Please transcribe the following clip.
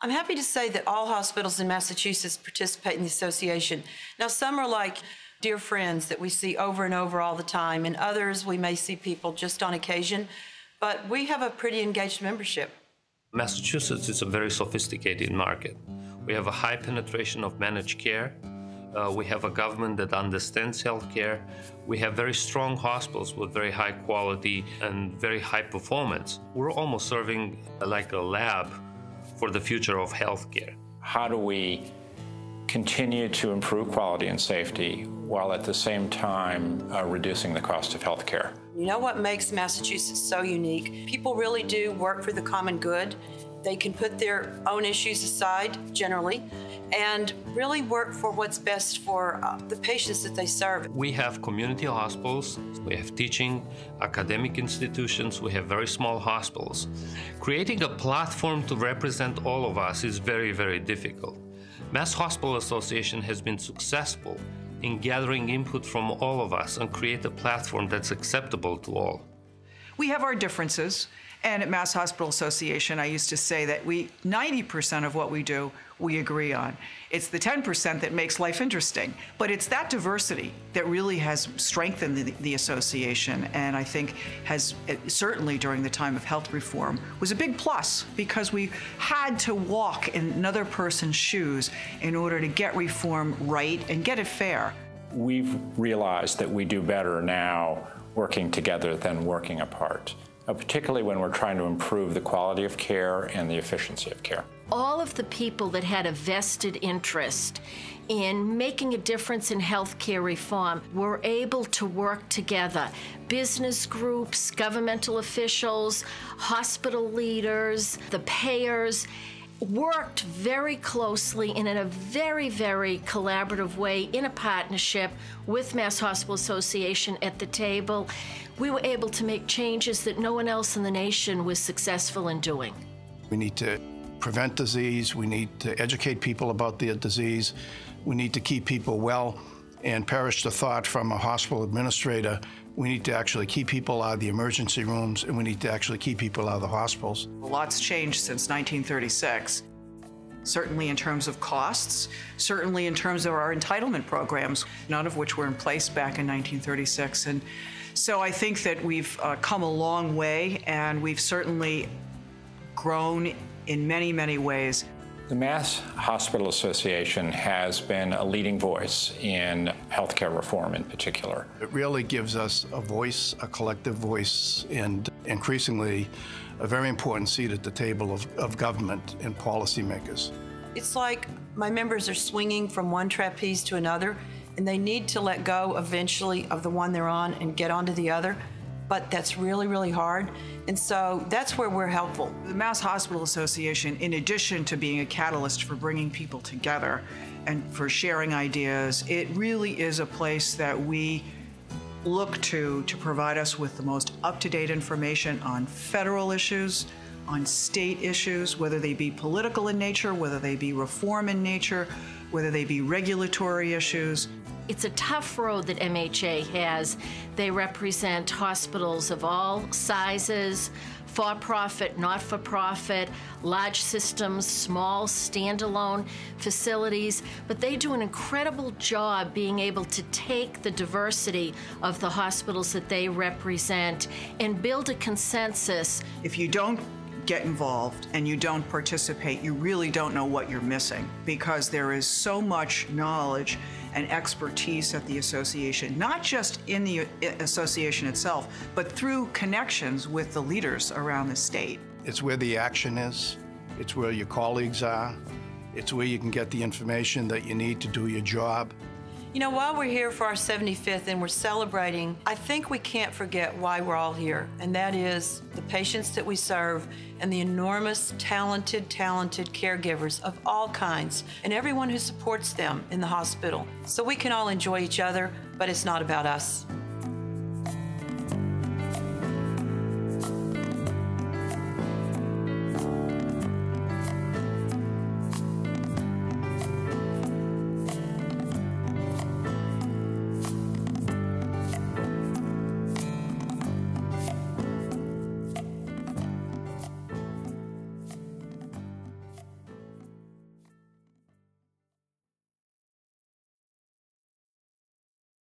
I'm happy to say that all hospitals in Massachusetts participate in the association. Now, some are like dear friends that we see over and over all the time, and others we may see people just on occasion, but we have a pretty engaged membership. Massachusetts is a very sophisticated market. We have a high penetration of managed care. We have a government that understands healthcare. We have very strong hospitals with very high quality and very high performance. We're almost serving like a lab for the future of healthcare. How do we continue to improve quality and safety while at the same time reducing the cost of healthcare? You know what makes Massachusetts so unique? People really do work for the common good. They can put their own issues aside, generally, and really work for what's best for the patients that they serve. We have community hospitals, we have teaching, academic institutions, we have very small hospitals. Creating a platform to represent all of us is very, very difficult. Mass Hospital Association has been successful in gathering input from all of us and create a platform that's acceptable to all. We have our differences, and at Mass Hospital Association, I used to say that 90% of what we do, we agree on. It's the 10% that makes life interesting, but it's that diversity that really has strengthened the association, and I think has, certainly during the time of health reform, was a big plus, because we had to walk in another person's shoes in order to get reform right and get it fair. We've realized that we do better now working together than working apart, particularly when we're trying to improve the quality of care and the efficiency of care. All of the people that had a vested interest in making a difference in healthcare reform were able to work together. Business groups, governmental officials, hospital leaders, the payers, worked very closely and in a very, very collaborative way in a partnership with Mass Hospital Association at the table. We were able to make changes that no one else in the nation was successful in doing. We need to prevent disease. We need to educate people about the disease. We need to keep people well. And perish the thought from a hospital administrator, we need to actually keep people out of the emergency rooms, and we need to actually keep people out of the hospitals. A lot's changed since 1936. Certainly in terms of costs, certainly in terms of our entitlement programs, none of which were in place back in 1936. And so I think that we've come a long way, and we've certainly grown in many, many ways. The Mass Hospital Association has been a leading voice in healthcare reform in particular. It really gives us a voice, a collective voice, and increasingly a very important seat at the table of government and policymakers. It's like my members are swinging from one trapeze to another, and they need to let go eventually of the one they're on and get onto the other. But that's really, really hard. And so that's where we're helpful. The Mass Hospital Association, in addition to being a catalyst for bringing people together and for sharing ideas, it really is a place that we look to provide us with the most up-to-date information on federal issues, on state issues, whether they be political in nature, whether they be reform in nature, whether they be regulatory issues. It's a tough road that MHA has. They represent hospitals of all sizes, for-profit, not-for-profit, large systems, small, standalone facilities, but they do an incredible job being able to take the diversity of the hospitals that they represent and build a consensus. If you don't get involved and you don't participate, you really don't know what you're missing, because there is so much knowledge and expertise at the association, not just in the association itself, but through connections with the leaders around the state. It's where the action is. It's where your colleagues are. It's where you can get the information that you need to do your job. You know, while we're here for our 75th and we're celebrating, I think we can't forget why we're all here, and that is the patients that we serve and the enormous, talented caregivers of all kinds, and everyone who supports them in the hospital. So we can all enjoy each other, but it's not about us.